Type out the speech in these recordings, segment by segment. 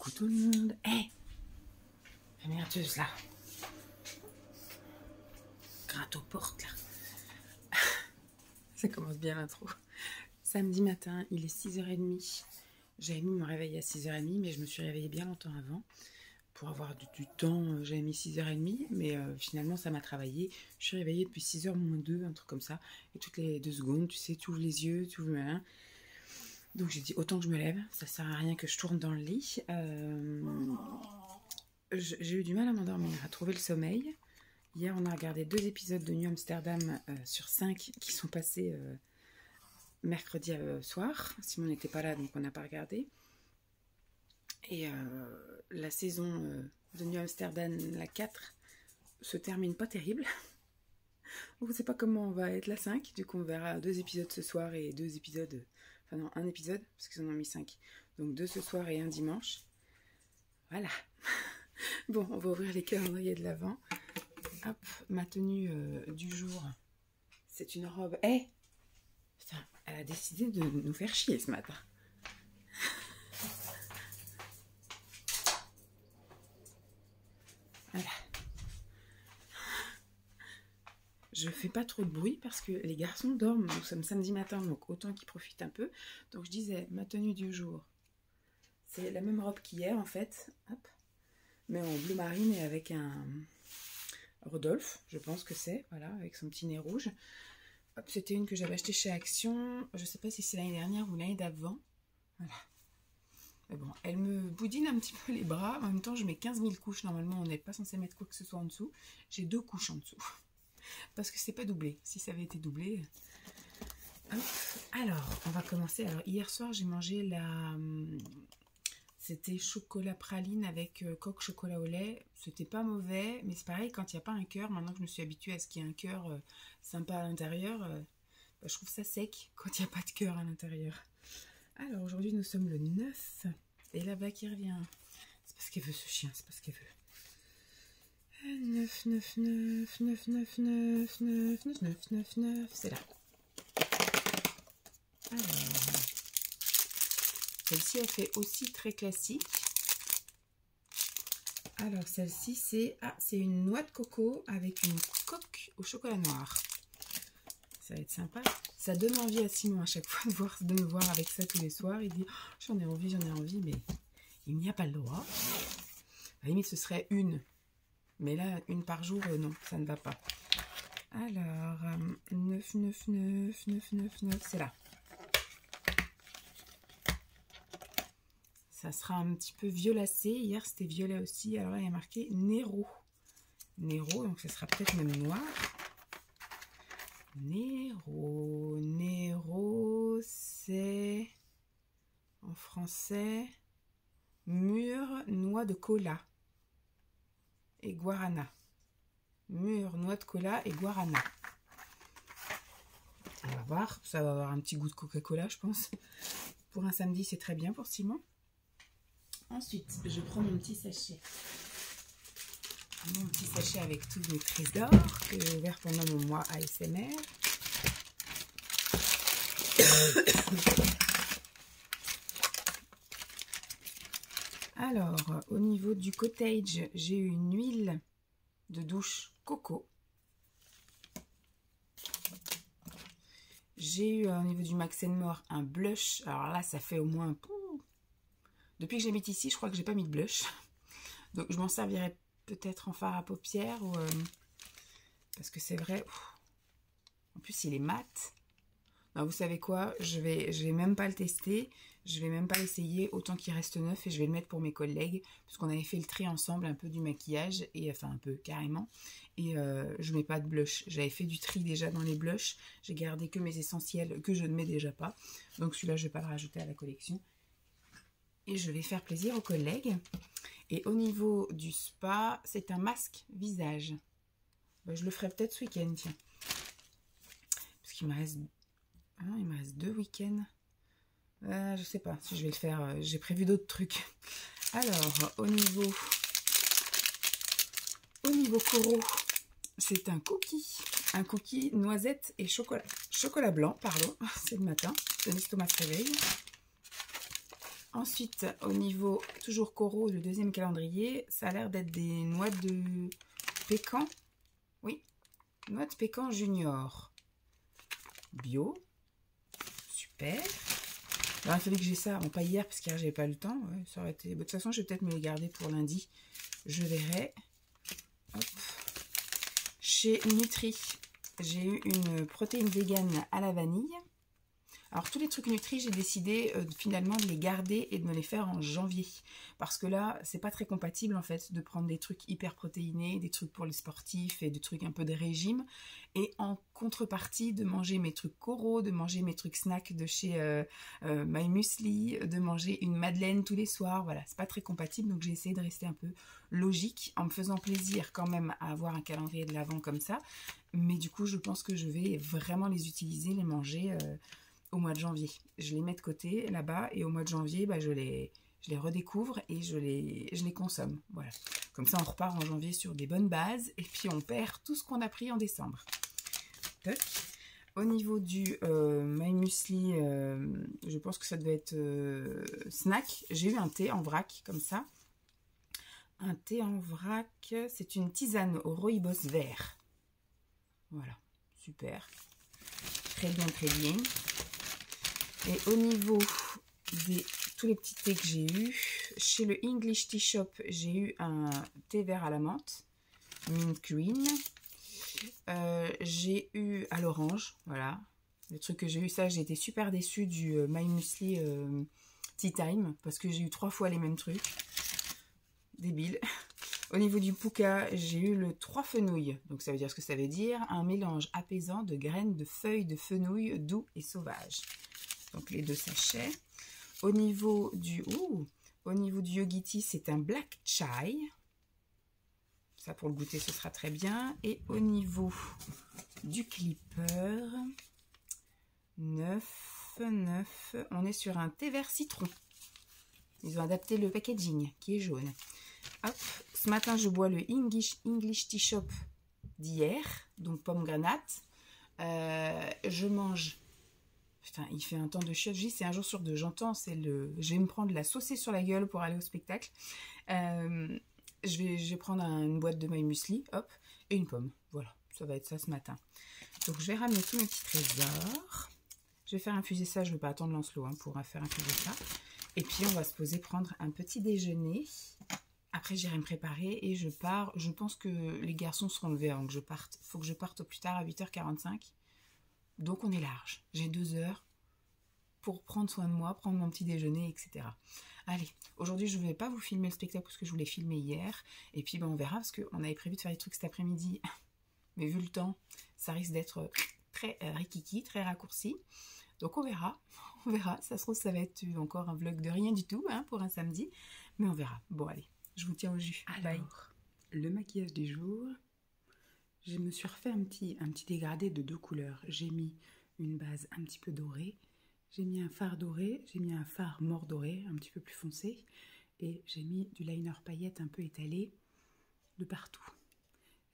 Coucou tout le monde. Hé hey, la merdeuse là. Gratte aux portes là. Ça commence bien l'intro. Samedi matin, il est 6h30. J'avais mis mon réveil à 6h30, mais je me suis réveillée bien longtemps avant. Pour avoir du temps, j'avais mis 6h30, mais finalement ça m'a travaillé. Je suis réveillée depuis 6h moins 2, un truc comme ça. Et toutes les 2 secondes, tu sais, tu ouvres les yeux, tu ouvres le malin. Donc j'ai dit autant que je me lève, ça sert à rien que je tourne dans le lit. J'ai eu du mal à m'endormir, à trouver le sommeil. Hier on a regardé 2 épisodes de New Amsterdam sur 5 qui sont passés mercredi soir. Simon n'était pas là donc on n'a pas regardé. Et la saison de New Amsterdam, la 4, se termine pas terrible. On ne sait pas comment on va être la 5, du coup on verra 2 épisodes ce soir et 2 épisodes... Enfin non, un épisode, parce qu'ils en ont mis 5. Donc 2 ce soir et un dimanche. Voilà. Bon, on va ouvrir les calendriers de l'Avent. Hop, ma tenue du jour, c'est une robe... Hé Putain, elle a décidé de nous faire chier ce matin. Voilà. Je fais pas trop de bruit parce que les garçons dorment. Nous sommes samedi matin, donc autant qu'ils profitent un peu. Donc je disais, ma tenue du jour, c'est la même robe qu'hier en fait. Hop. Mais en bleu marine et avec un Rodolphe, je pense que c'est, voilà, avec son petit nez rouge. Hop, c'était une que j'avais achetée chez Action. Je sais pas si c'est l'année dernière ou l'année d'avant. Voilà. Mais bon, elle me boudine un petit peu les bras. En même temps, je mets 15 000 couches. Normalement, on n'est pas censé mettre quoi que ce soit en dessous. J'ai 2 couches en dessous. Parce que c'est pas doublé. Si ça avait été doublé... Hop. Alors, on va commencer. Alors, hier soir, j'ai mangé la... C'était chocolat praline avec coque chocolat au lait. C'était pas mauvais, mais c'est pareil, quand il n'y a pas un cœur, maintenant que je me suis habituée à ce qu'il y ait un cœur sympa à l'intérieur, bah, je trouve ça sec quand il n'y a pas de cœur à l'intérieur. Alors, aujourd'hui, nous sommes le 9. Et là-bas qui revient. C'est parce qu'elle veut ce chien, c'est parce qu'elle veut. 9, 9, 9, 9, 9, 9, 9, 9, 9, 9, 9, c'est là. Alors, celle-ci, elle fait aussi très classique. Alors, celle-ci, c'est une noix de coco avec une coque au chocolat noir. Ça va être sympa. Ça donne envie à Simon à chaque fois de me voir avec ça tous les soirs. Il dit oh, j'en ai envie, mais il n'y a pas le droit. À la limite, ce serait une. Mais là, une par jour, non, ça ne va pas. Alors, 9, 9, 9, 9, 9, 9, c'est là. Ça sera un petit peu violacé. Hier, c'était violet aussi. Alors là, il y a marqué Nero. Nero, donc ça sera peut-être même noir. Nero. Nero, c'est... En français... Mûre, noix de cola. Et guarana. Mûre, noix de cola et guarana. On va voir. Ça va avoir un petit goût de Coca-Cola, je pense. Pour un samedi, c'est très bien pour Simon. Ensuite, je prends mon petit sachet. Mon petit sachet avec tous mes trésors que j'ai ouvert pendant mon mois ASMR. Alors, au niveau du cottage, j'ai eu une huile de douche coco. J'ai eu au niveau du Max & More un blush. Alors là, ça fait au moins... Depuis que j'habite ici, je crois que j'ai pas mis de blush. Donc je m'en servirai peut-être en fard à paupières. Ou, parce que c'est vrai... En plus, il est mat. Non, vous savez quoi, je vais même pas le tester. Je vais même pas l'essayer. Autant qu'il reste neuf. Et je vais le mettre pour mes collègues. Parce qu'on avait fait le tri ensemble un peu du maquillage. Et enfin un peu carrément. Et je mets pas de blush. J'avais fait du tri déjà dans les blushs. J'ai gardé que mes essentiels que je ne mets déjà pas. Donc celui-là, je vais pas le rajouter à la collection. Et je vais faire plaisir aux collègues. Et au niveau du spa, c'est un masque visage. Ben, je le ferai peut-être ce week-end, tiens. Parce qu'il me reste... Ah non, il me reste 2 week-ends. Je sais pas si je vais le faire. J'ai prévu d'autres trucs. Alors, au niveau coraux, c'est un cookie. Un cookie noisette et chocolat. Chocolat blanc, pardon. C'est le matin. L'estomac se réveille. Ensuite, au niveau, toujours coraux, le deuxième calendrier, ça a l'air d'être des noix de pécan. Oui, noix de pécan junior. Bio. Super. Alors, il fallait que j'ai ça, bon, pas hier, parce qu'hier, j'avais pas le temps. Ouais, ça aurait été... De toute façon, je vais peut-être me les garder pour lundi. Je verrai. Hop. Chez Nutri, j'ai eu une protéine vegan à la vanille. Alors, tous les trucs Nutri, j'ai décidé finalement de les garder et de me les faire en janvier. Parce que là, c'est pas très compatible en fait de prendre des trucs hyper protéinés, des trucs pour les sportifs et des trucs un peu de régime. Et en contrepartie, de manger mes trucs coraux, de manger mes trucs snacks de chez My Muesli, de manger une madeleine tous les soirs. Voilà, c'est pas très compatible. Donc, j'ai essayé de rester un peu logique en me faisant plaisir quand même à avoir un calendrier de l'Avent comme ça. Mais du coup, je pense que je vais vraiment les utiliser, les manger... au mois de janvier. Je les mets de côté là-bas et au mois de janvier, bah, je les redécouvre et je les consomme. Voilà. Comme ça, on repart en janvier sur des bonnes bases et puis on perd tout ce qu'on a pris en décembre. Toc. Au niveau du My Muesli, je pense que ça devait être snack. J'ai eu un thé en vrac comme ça. Un thé en vrac, c'est une tisane au rooibos vert. Voilà, super. Très bien, très bien. Et au niveau de tous les petits thés que j'ai eu, chez le English Tea Shop, j'ai eu un thé vert à la menthe, mint green. J'ai eu à l'orange, voilà. Le truc que j'ai eu, ça, j'ai été super déçue du My Muesli Tea Time, parce que j'ai eu 3 fois les mêmes trucs. Débile. Au niveau du Pukka, j'ai eu le 3 fenouil. Donc ça veut dire ce que ça veut dire, un mélange apaisant de graines de feuilles de fenouil doux et sauvages. Donc les 2 sachets. Au niveau du Yogiti, c'est un black chai. Ça pour le goûter, ce sera très bien. Et au niveau du clipper, 9, on est sur un thé vert citron. Ils ont adapté le packaging qui est jaune. Hop, ce matin, je bois le English Tea Shop d'hier, donc pomme granate. Je mange... Putain, il fait un temps de chiotte. C'est un jour sur 2. J'entends, je vais me prendre la saucée sur la gueule pour aller au spectacle. Je vais prendre une boîte de My Muesli, hop, et une pomme. Voilà, ça va être ça ce matin. Donc, je vais ramener tous mes petits trésors. Je vais faire infuser ça. Je ne vais pas attendre Lancelot pour faire infuser ça. Et puis, on va se poser prendre un petit déjeuner. Après, j'irai me préparer et je pars. Je pense que les garçons seront levés avant que je parte. Il faut que je parte au plus tard à 8h45. Donc, on est large. J'ai 2 heures pour prendre soin de moi, prendre mon petit déjeuner, etc. Allez, aujourd'hui, je ne vais pas vous filmer le spectacle parce que je voulais filmer hier. Et puis, ben, on verra parce qu'on avait prévu de faire des trucs cet après-midi. Mais vu le temps, ça risque d'être très rikiki, très raccourci. Donc, on verra. On verra. Ça se trouve, ça va être encore un vlog de rien du tout pour un samedi. Mais on verra. Bon, allez, je vous tiens au jus. Alors, bye. Le maquillage du jour. Je me suis refait un petit dégradé de 2 couleurs. J'ai mis une base un petit peu dorée. J'ai mis un fard doré. J'ai mis un fard mort doré, un petit peu plus foncé. Et j'ai mis du liner paillette un peu étalé de partout.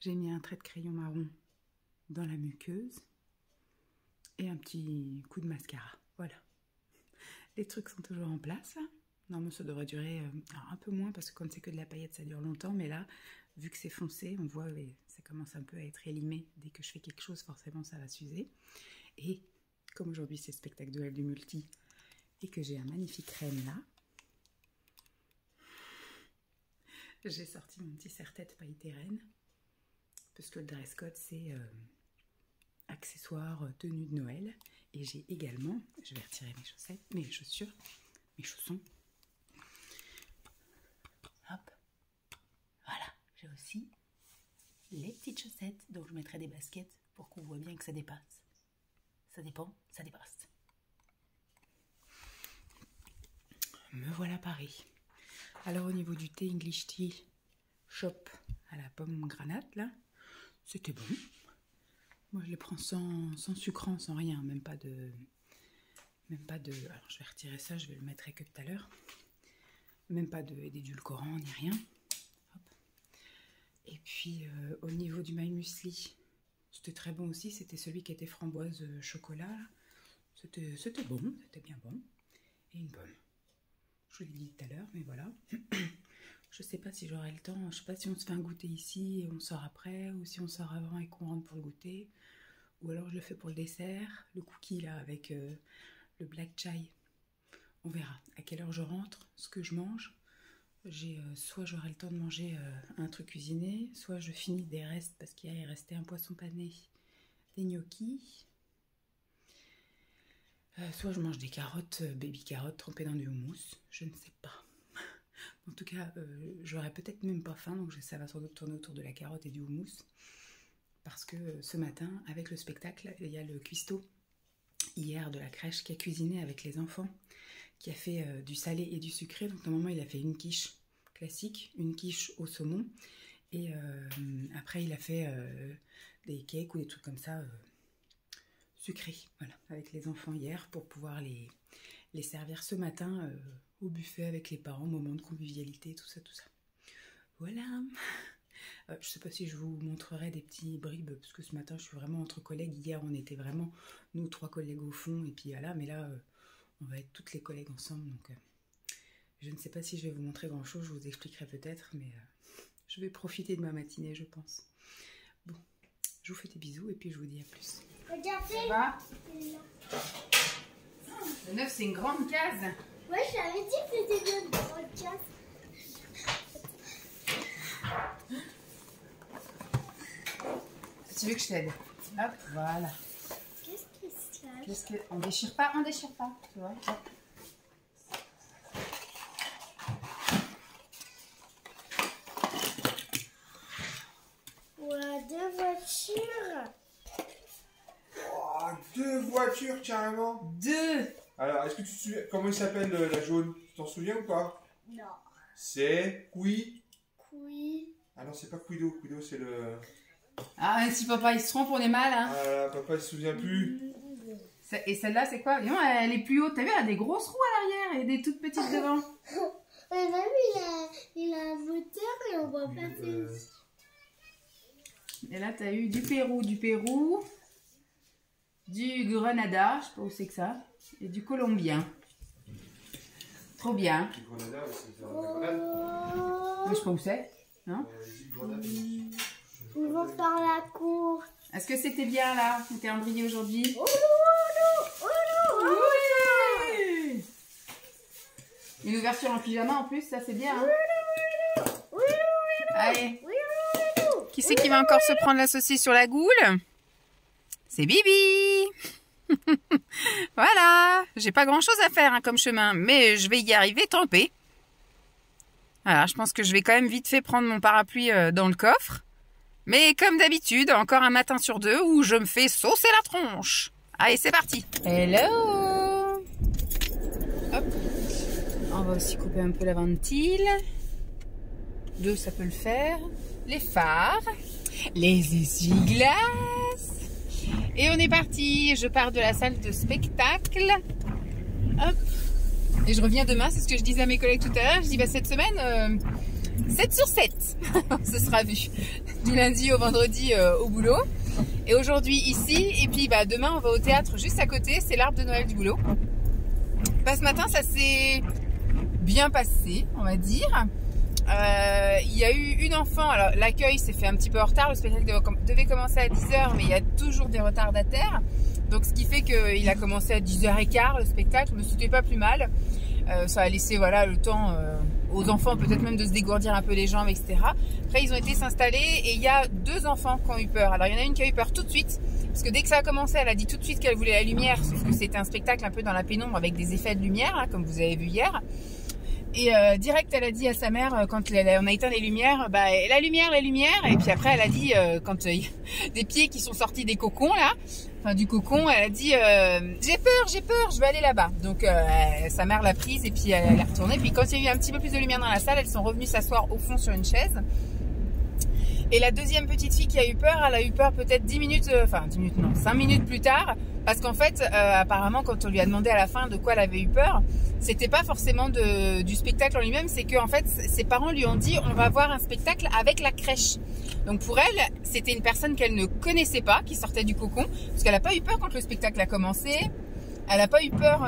J'ai mis un trait de crayon marron dans la muqueuse. Et un petit coup de mascara. Voilà. Les trucs sont toujours en place. Normalement, ça devrait durer un peu moins parce que comme c'est que de la paillette, ça dure longtemps. Mais là, vu que c'est foncé, on voit ça commence un peu à être élimé. Dès que je fais quelque chose, forcément, ça va s'user. Et comme aujourd'hui, c'est le spectacle de Noël du Multi et que j'ai un magnifique crème là, j'ai sorti mon petit serre-tête pailleté reine parce que le dress code, c'est accessoires, tenue de Noël. Et j'ai également, je vais retirer mes chaussettes, mes chaussures, mes chaussons. Hop, voilà, j'ai aussi les petites chaussettes, donc je mettrai des baskets pour qu'on voit bien que ça dépasse. Ça dépend, ça dépasse. Me voilà Paris. Alors au niveau du thé English Tea Shop à la pomme granate, là, c'était bon. Moi je les prends sans sucrant, sans rien, même pas de... Alors je vais retirer ça, je vais le mettre que tout à l'heure. Même pas d'édulcorant ni rien. Hop. Et puis au niveau du My Muesli, c'était très bon aussi. C'était celui qui était framboise chocolat. C'était bon, c'était bien bon. Et une pomme. Je vous l'ai dit tout à l'heure, mais voilà. Je sais pas si j'aurai le temps. Je sais pas si on se fait un goûter ici et on sort après, ou si on sort avant et qu'on rentre pour le goûter. Ou alors je le fais pour le dessert, le cookie là avec le black chai. On verra à quelle heure je rentre, ce que je mange. Soit j'aurai le temps de manger un truc cuisiné, soit je finis des restes parce qu'il est resté un poisson pané, des gnocchis. Soit je mange des carottes, baby carottes trempées dans du houmous, je ne sais pas. En tout cas, j'aurai peut-être même pas faim, donc ça va sans doute tourner autour de la carotte et du houmous. Parce que ce matin, avec le spectacle, il y a le cuistot hier de la crèche qui a cuisiné avec les enfants, qui a fait du salé et du sucré. Donc normalement, il a fait une quiche classique, une quiche au saumon. Et après, il a fait des cakes ou des trucs comme ça sucrés, voilà, avec les enfants hier pour pouvoir les servir ce matin au buffet avec les parents, moment de convivialité, tout ça, tout ça. Voilà. Je ne sais pas si je vous montrerai des petits bribes, parce que ce matin, je suis vraiment entre collègues. Hier, on était vraiment, nous, 3 collègues au fond, et puis voilà, mais là, on va être toutes les collègues ensemble, donc je ne sais pas si je vais vous montrer grand-chose, je vous expliquerai peut-être, mais je vais profiter de ma matinée, je pense. Bon, je vous fais des bisous, et puis je vous dis à plus. Ça va? Le 9, c'est une grande case. Ouais, je t'avais dit que c'était une grande case. Tu veux que je t'aide? Hop, voilà. Qu'est-ce qui se passe? Qu'est-ce que... On déchire pas, tu vois. Hop. Ouais, 2 voitures. Oh, 2 voitures carrément. 2. Alors, est-ce que tu te souviens comment il s'appelle la jaune? Tu t'en souviens ou pas? Non. C'est Oui. Ah non, c'est pas Quido. Quido, c'est le... Ah, si papa il se trompe, on est mal, hein. Ah là, papa il se souvient plus. Et celle-là, c'est quoi? Non, elle est plus haute. T'as vu, elle a des grosses roues à l'arrière et des toutes petites devant. Mais même il a un moteur et on voit pas ses... Et là, t'as eu du Pérou, du Grenada, je sais pas où c'est que ça, et du Colombien. Trop bien. Du Grenada, c'est un grenade. Je sais pas où c'est, non? On va faire la course. Est-ce que c'était bien là, le calendrier aujourd'hui? Oui. Une ouverture en pyjama en plus, ça c'est bien. Hein? Allez. Qui c'est qui va encore se prendre la saucisse sur la goule? C'est Bibi. Voilà, j'ai pas grand chose à faire hein, comme chemin, mais je vais y arriver, tant pis. Voilà, je pense que je vais quand même vite fait prendre mon parapluie dans le coffre. Mais comme d'habitude, encore un matin sur 2 où je me fais saucer la tronche. Allez, c'est parti. Hello. Hop. On va aussi couper un peu la ventile. 2, ça peut le faire. Les phares. Les essuie-glaces. Et on est parti. Je pars de la salle de spectacle. Hop. Et je reviens demain, c'est ce que je disais à mes collègues tout à l'heure. Je dis, bah, cette semaine, 7 sur 7. Ce sera vu. Du lundi au vendredi au boulot. Et aujourd'hui ici. Et puis bah, demain, on va au théâtre juste à côté. C'est l'arbre de Noël du boulot. Bah, ce matin, ça s'est bien passé, on va dire. Il y a eu une enfant. Alors, l'accueil s'est fait un petit peu en retard. Le spectacle devait commencer à 10h, mais il y a toujours des retardataires. Donc, ce qui fait qu'il a commencé à 10h15 le spectacle. Mais c'était pas plus mal. Ça a laissé voilà, le temps aux enfants peut-être même de se dégourdir un peu les jambes, etc. Après, ils ont été s'installer et il y a 2 enfants qui ont eu peur. Alors, il y en a une qui a eu peur tout de suite. Parce que dès que ça a commencé, elle a dit tout de suite qu'elle voulait la lumière. Sauf que c'était un spectacle un peu dans la pénombre avec des effets de lumière, hein, comme vous avez vu hier. Et direct, elle a dit à sa mère, quand on a éteint les lumières, bah, la lumière. Et puis après, elle a dit, quand des pieds qui sont sortis des cocons, là, enfin du cocon, elle a dit, j'ai peur, je vais aller là-bas. Donc, sa mère l'a prise et puis elle est retournée. Puis quand il y a eu un petit peu plus de lumière dans la salle, elles sont revenues s'asseoir au fond sur une chaise. Et la deuxième petite fille qui a eu peur, elle a eu peur peut-être 10 minutes, enfin 10 minutes non, 5 minutes plus tard. Parce qu'en fait, apparemment, quand on lui a demandé à la fin de quoi elle avait eu peur, c'était pas forcément du spectacle en lui-même, c'est que en fait, ses parents lui ont dit on va voir un spectacle avec la crèche. Donc pour elle, c'était une personne qu'elle ne connaissait pas, qui sortait du cocon, parce qu'elle n'a pas eu peur quand le spectacle a commencé. Elle n'a pas eu peur.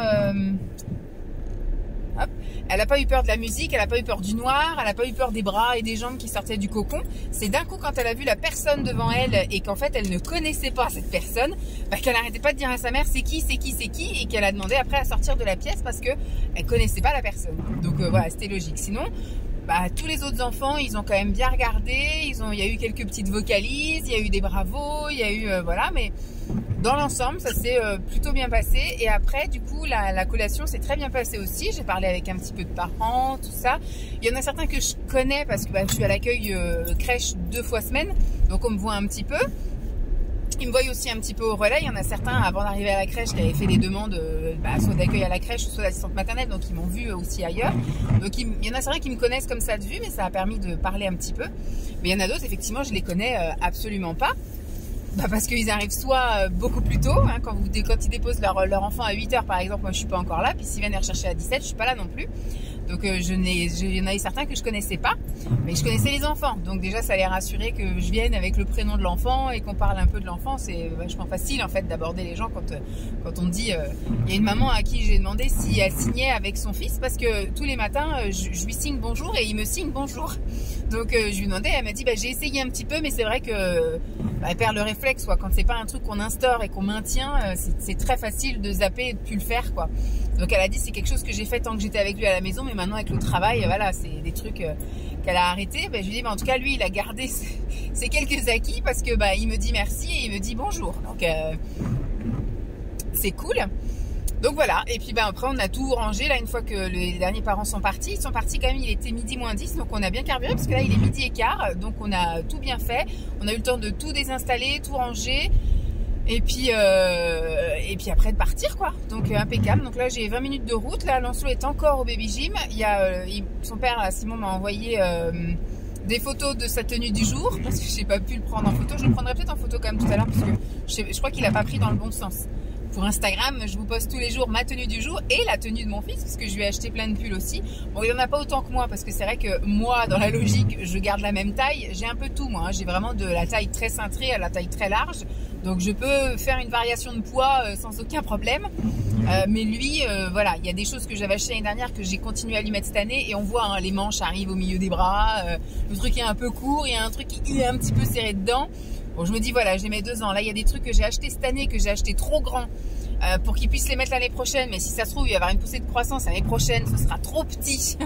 Hop. Elle n'a pas eu peur de la musique, elle n'a pas eu peur du noir, elle n'a pas eu peur des bras et des jambes qui sortaient du cocon. C'est d'un coup quand elle a vu la personne devant elle et qu'en fait elle ne connaissait pas cette personne, bah, qu'elle n'arrêtait pas de dire à sa mère c'est qui, c'est qui, c'est qui, et qu'elle a demandé après à sortir de la pièce parce que elle connaissait pas la personne. Donc voilà, c'était logique. Sinon, bah, tous les autres enfants, ils ont quand même bien regardé, il y a eu quelques petites vocalises, il y a eu des bravos, il y a eu voilà, mais dans l'ensemble, ça s'est plutôt bien passé. Et après, du coup, la collation s'est très bien passée aussi. J'ai parlé avec un petit peu de parents, tout ça. Il y en a certains que je connais parce que bah, je suis à l'accueil crèche 2 fois semaine, donc on me voit un petit peu. Ils me voient aussi un petit peu au relais. Il y en a certains, avant d'arriver à la crèche, qui avaient fait des demandes soit d'accueil à la crèche, soit d'assistante maternelle, donc ils m'ont vu aussi ailleurs. Donc il y en a certains qui me connaissent comme ça de vue, mais ça a permis de parler un petit peu. Mais il y en a d'autres, effectivement, je les connais absolument pas. Bah parce qu'ils arrivent soit beaucoup plus tôt, hein, quand ils déposent leur enfant à 8h par exemple, moi je suis pas encore là, puis s'ils viennent les rechercher à 17, je suis pas là non plus. Donc il y en a certains que je connaissais pas, mais je connaissais les enfants. Donc déjà ça les rassurait que je vienne avec le prénom de l'enfant et qu'on parle un peu de l'enfant. C'est vachement facile en fait d'aborder les gens quand on dit il y a une maman à qui j'ai demandé si elle signait avec son fils parce que tous les matins je lui signe bonjour et il me signe bonjour. Donc je lui demandais, elle m'a dit bah, j'ai essayé un petit peu mais c'est vrai que elle perd le réflexe quoi. Quand c'est pas un truc qu'on instaure et qu'on maintient, c'est très facile de zapper et de plus le faire quoi. Donc elle a dit c'est quelque chose que j'ai fait tant que j'étais avec lui à la maison, mais maintenant avec le travail, voilà, c'est des trucs qu'elle a arrêté. Ben, je lui ai dit, en tout cas lui il a gardé ses quelques acquis parce que bah, il me dit merci et il me dit bonjour. Donc c'est cool. Donc voilà, et puis bah, après on a tout rangé là une fois que les derniers parents sont partis. Ils sont partis quand même, il était midi moins 10, donc on a bien carburé parce que là il est midi et quart, donc on a tout bien fait. On a eu le temps de tout désinstaller, tout ranger. Et puis après de partir quoi, donc impeccable. Donc là j'ai 20 minutes de route, là Lancelot est encore au baby gym. Il y a son père Simon m'a envoyé des photos de sa tenue du jour parce que j'ai pas pu le prendre en photo. Je le prendrai peut-être en photo quand même tout à l'heure parce que je crois qu'il a pas pris dans le bon sens. Pour Instagram, je vous poste tous les jours ma tenue du jour et la tenue de mon fils parce que je lui ai acheté plein de pulls aussi. Bon, il en a pas autant que moi parce que c'est vrai que moi, dans la logique, je garde la même taille. J'ai un peu tout moi, hein. J'ai vraiment de la taille très cintrée à la taille très large. Donc je peux faire une variation de poids sans aucun problème. Mais lui, voilà, il y a des choses que j'avais achetées l'année dernière que j'ai continué à lui mettre cette année et on voit hein, les manches arrivent au milieu des bras. Le truc est un peu court, il y a un truc qui est un petit peu serré dedans. Bon, je me dis voilà, je les mets 2 ans. Là, il y a des trucs que j'ai achetés cette année, que j'ai acheté trop grands pour qu'ils puissent les mettre l'année prochaine. Mais si ça se trouve, il va y avoir une poussée de croissance l'année prochaine, ce sera trop petit.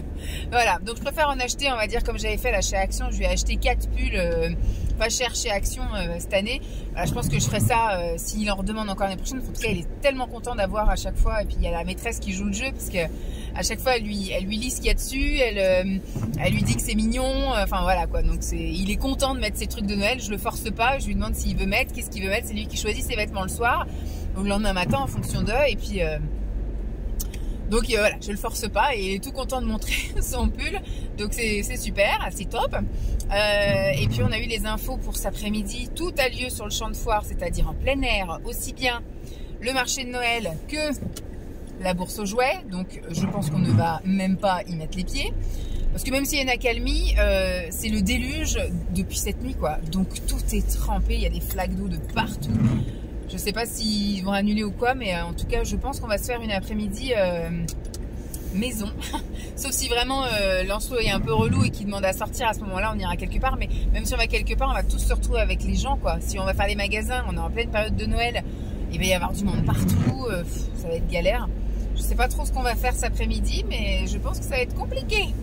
Voilà, donc je préfère en acheter, on va dire comme j'avais fait là chez Action. Je lui ai acheté 4 pulls pas cher chez Action cette année. Voilà, je pense que je ferai ça s'il en redemande encore l'année prochaine. En tout cas, il est tellement content d'avoir à chaque fois. Et puis il y a la maîtresse qui joue le jeu parce que à chaque fois, elle lui lit ce qu'il y a dessus. Elle lui dit que c'est mignon. Enfin voilà quoi. Donc il est content de mettre ses trucs de Noël. Je le force pas. Je lui demande s'il veut mettre, qu'est-ce qu'il veut mettre. C'est lui qui choisit ses vêtements le soir ou le lendemain matin en fonction d'eux. Et puis donc voilà, je le force pas et il est tout content de montrer son pull. Donc c'est super, c'est top. Et puis on a eu les infos pour cet après-midi. Tout a lieu sur le champ de foire, c'est-à-dire en plein air, aussi bien le marché de Noël que la bourse aux jouets. Donc je pense qu'on ne va même pas y mettre les pieds. Parce que même s'il y a une accalmie, c'est le déluge depuis cette nuit quoi. Donc tout est trempé, il y a des flaques d'eau de partout. Je sais pas s'ils vont annuler ou quoi, mais en tout cas, je pense qu'on va se faire une après-midi maison. Sauf si vraiment Lancelot est un peu relou et qu'il demande à sortir, à ce moment-là, on ira quelque part. Mais même si on va quelque part, on va tous se retrouver avec les gens, quoi. Si on va faire les magasins, on est en pleine période de Noël, il va y avoir du monde partout, ça va être galère. Je sais pas trop ce qu'on va faire cet après-midi, mais je pense que ça va être compliqué.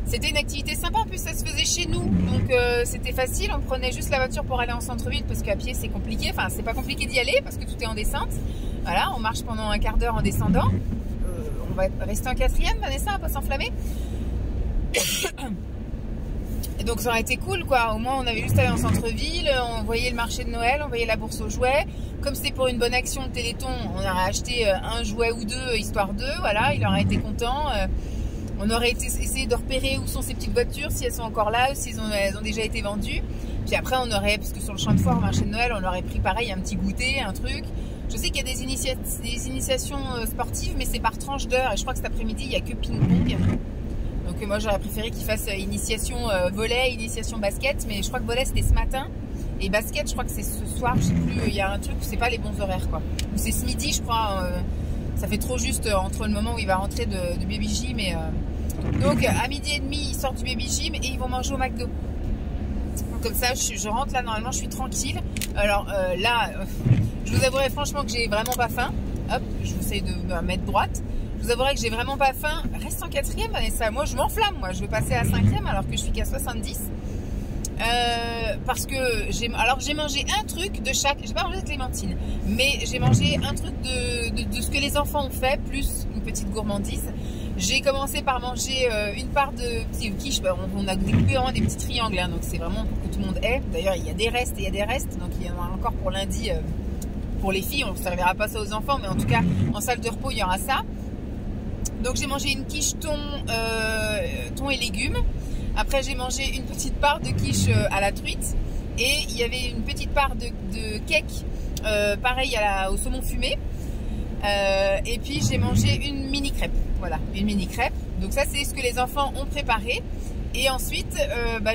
C'était une activité sympa, en plus ça se faisait chez nous, donc c'était facile, on prenait juste la voiture pour aller en centre-ville parce qu'à pied c'est compliqué, enfin c'est pas compliqué d'y aller parce que tout est en descente. Voilà, on marche pendant un quart d'heure en descendant, on va rester en 4e, Vanessa, on va pas s'enflammer. Et donc ça aurait été cool quoi, au moins on avait juste allé en centre-ville, on voyait le marché de Noël, on voyait la bourse aux jouets. Comme c'était pour une bonne action de Téléthon, on aurait acheté un jouet ou deux, histoire d'eux, voilà, il aurait été content. On aurait essayé de repérer où sont ces petites voitures, si elles sont encore là, ou si elles ont déjà été vendues. Puis après, on aurait, parce que sur le champ de foire, au marché de Noël, on aurait pris pareil un petit goûter, un truc. Je sais qu'il y a des initiations sportives, mais c'est par tranche d'heure. Et je crois que cet après-midi, il n'y a que ping-pong. Donc moi, j'aurais préféré qu'ils fassent initiation volley, initiation basket. Mais je crois que volley, c'était ce matin. Et basket, je crois que c'est ce soir. Je sais plus, il y a un truc où c'est pas les bons horaires, quoi. Ou c'est ce midi, je crois. Ça fait trop juste entre le moment où il va rentrer de baby gym Donc à midi et demi, ils sortent du baby gym et ils vont manger au McDo. Donc, comme ça, je rentre là, normalement, je suis tranquille. Alors là, je vous avouerai franchement que j'ai vraiment pas faim. Hop, je vais essayer de me mettre droite. Je vous avouerai que j'ai vraiment pas faim. Reste en 4e, Vanessa. Moi, je m'enflamme. Moi, je veux passer à 5e alors que je suis qu'à 70. Parce que j'ai mangé un truc de chaque. J'ai pas mangé de clémentine, mais j'ai mangé un truc de ce que les enfants ont fait, plus une petite gourmandise. J'ai commencé par manger une part de quiche. On a découpé vraiment des petits triangles, hein, donc c'est vraiment pour que tout le monde ait. D'ailleurs, il y a des restes et il y a des restes, donc il y en a encore pour lundi pour les filles. On ne servira pas ça aux enfants, mais en tout cas, en salle de repos, il y aura ça. Donc j'ai mangé une quiche thon et légumes. Après j'ai mangé une petite part de quiche à la truite. Et il y avait une petite part de cake, pareil au saumon fumé. Et puis j'ai mangé une mini crêpe. Voilà, une mini crêpe. Donc ça c'est ce que les enfants ont préparé. Et ensuite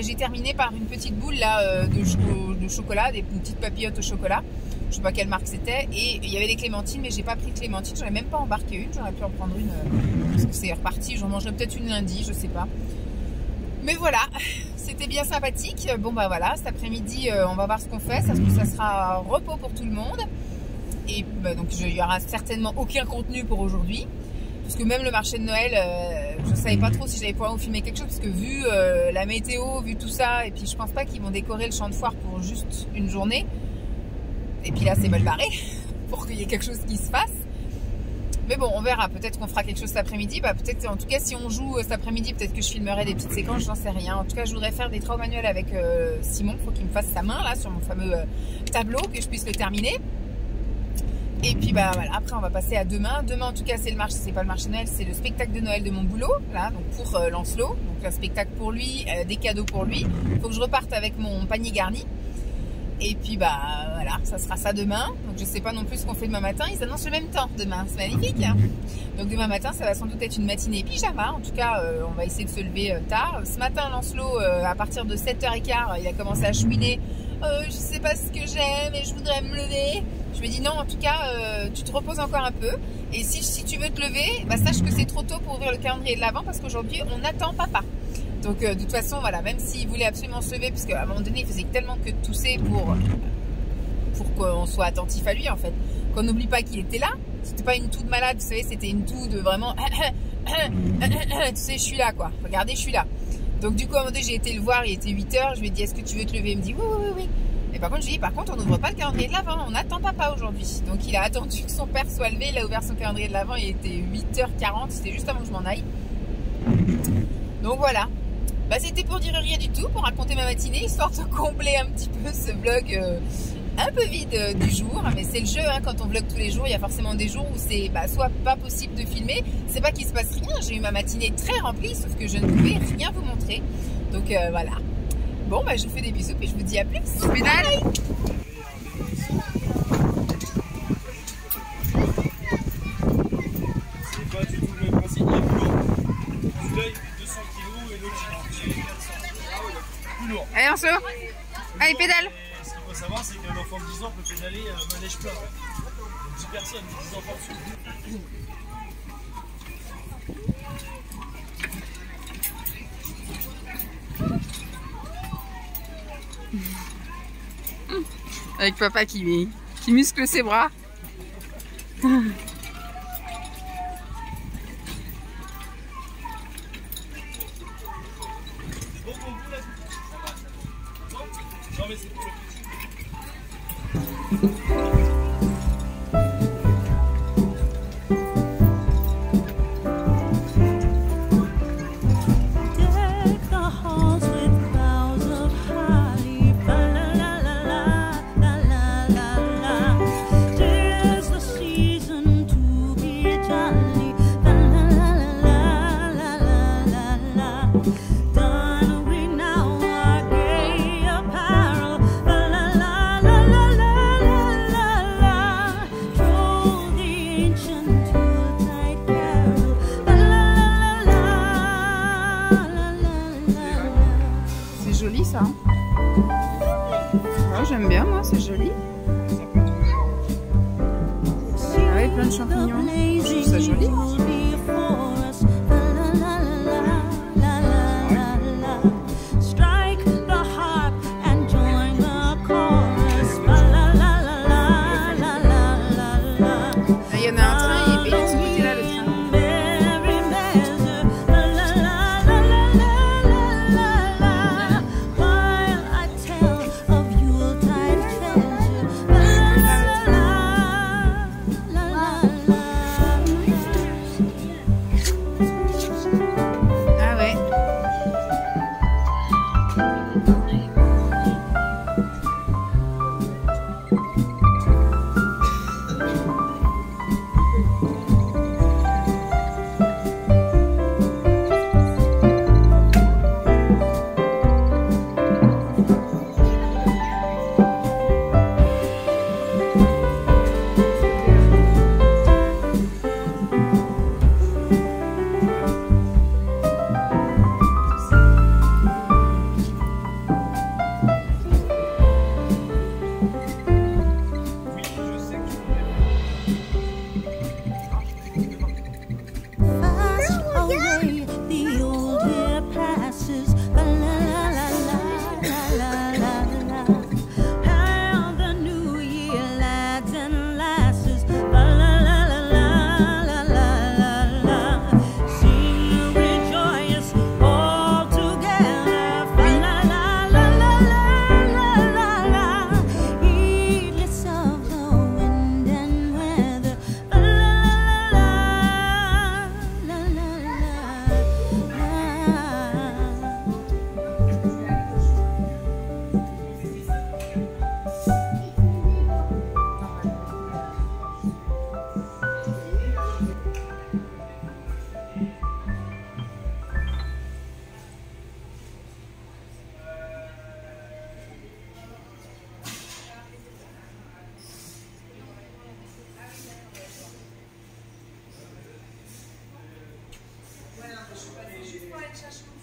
j'ai terminé par une petite boule là, de chocolat, des petites papillotes au chocolat. Je sais pas quelle marque c'était, et il y avait des clémentines, mais j'ai pas pris de clémentines, j'en ai même pas embarqué une, j'aurais pu en prendre une parce que c'est reparti, j'en mangerai peut-être une lundi, je sais pas. Mais voilà, c'était bien sympathique. Bon bah voilà, cet après-midi on va voir ce qu'on fait, ça sera repos pour tout le monde. Et donc il y aura certainement aucun contenu pour aujourd'hui, parce que même le marché de Noël, je savais pas trop si j'allais pouvoir vous filmer quelque chose, parce que vu la météo, vu tout ça, et puis je pense pas qu'ils vont décorer le champ de foire pour juste une journée. Et puis là c'est mal barré pour qu'il y ait quelque chose qui se fasse. Mais bon, on verra, peut-être qu'on fera quelque chose cet après-midi. Peut-être, en tout cas si on joue cet après-midi, peut-être que je filmerai des petites séquences, j'en sais rien. En tout cas je voudrais faire des travaux manuels avec Simon. Il faut qu'il me fasse sa main là sur mon fameux tableau, que je puisse le terminer. Et puis voilà, après on va passer à demain. Demain en tout cas c'est le marché, c'est pas le marché de Noël, c'est le spectacle de Noël de mon boulot, là, donc pour Lancelot. Donc un spectacle pour lui, des cadeaux pour lui. Il faut que je reparte avec mon panier garni. Et puis voilà, ça sera ça demain. Donc je sais pas non plus ce qu'on fait demain matin. Ils annoncent le même temps demain, c'est magnifique. Hein. Donc demain matin, ça va sans doute être une matinée pyjama. En tout cas, on va essayer de se lever tard. Ce matin, Lancelot, à partir de 7h15, il a commencé à chouiner. Je sais pas ce que j'aime et je voudrais me lever. Je lui ai dit non, en tout cas, tu te reposes encore un peu. Et si tu veux te lever, sache que c'est trop tôt pour ouvrir le calendrier de l'Avent parce qu'aujourd'hui, on attend papa. Donc de toute façon, voilà, même s'il voulait absolument se lever, parce qu'à un moment donné, il faisait tellement que de tousser pour qu'on soit attentif à lui, en fait. Qu'on n'oublie pas qu'il était là. C'était pas une toux de malade, vous savez, c'était une toux de vraiment... tu sais, je suis là, quoi. Regardez, je suis là. Donc du coup, à un moment donné, j'ai été le voir, il était 8h, je lui ai dit, est-ce que tu veux te lever? Il me dit, oui. Et par contre, je lui ai dit, par contre, on n'ouvre pas le calendrier de l'Avent, on n'attend papa aujourd'hui. Donc il a attendu que son père soit levé, il a ouvert son calendrier de l'Avent, il était 8h40, c'était juste avant que je m'en aille. Donc voilà. C'était pour dire rien du tout, pour raconter ma matinée, histoire de combler un petit peu ce vlog un peu vide du jour. Mais c'est le jeu, hein, quand on vlog tous les jours, il y a forcément des jours où c'est soit pas possible de filmer, c'est pas qu'il se passe rien. J'ai eu ma matinée très remplie, sauf que je ne pouvais rien vous montrer. Donc voilà. Bon, je vous fais des bisous et je vous dis à plus. Pédale. C'est pas du tout le même principe, il y a plus lourd. Celui-là il fait 200 kg et l'autre il fait 400. Plus lourd. Allez, Anso. Allez, pédale. Ce qu'il faut savoir, c'est qu'un enfant de 10 ans peut pédaler manège plein. Donc 10 personnes, 10 enfants dessus. Avec papa qui muscle ses bras. Non mais c'est pour le joli ça. Oh, j'aime bien moi, c'est joli. Ah oui, plein de champignons. Je trouve ça joli. Natacha, chante.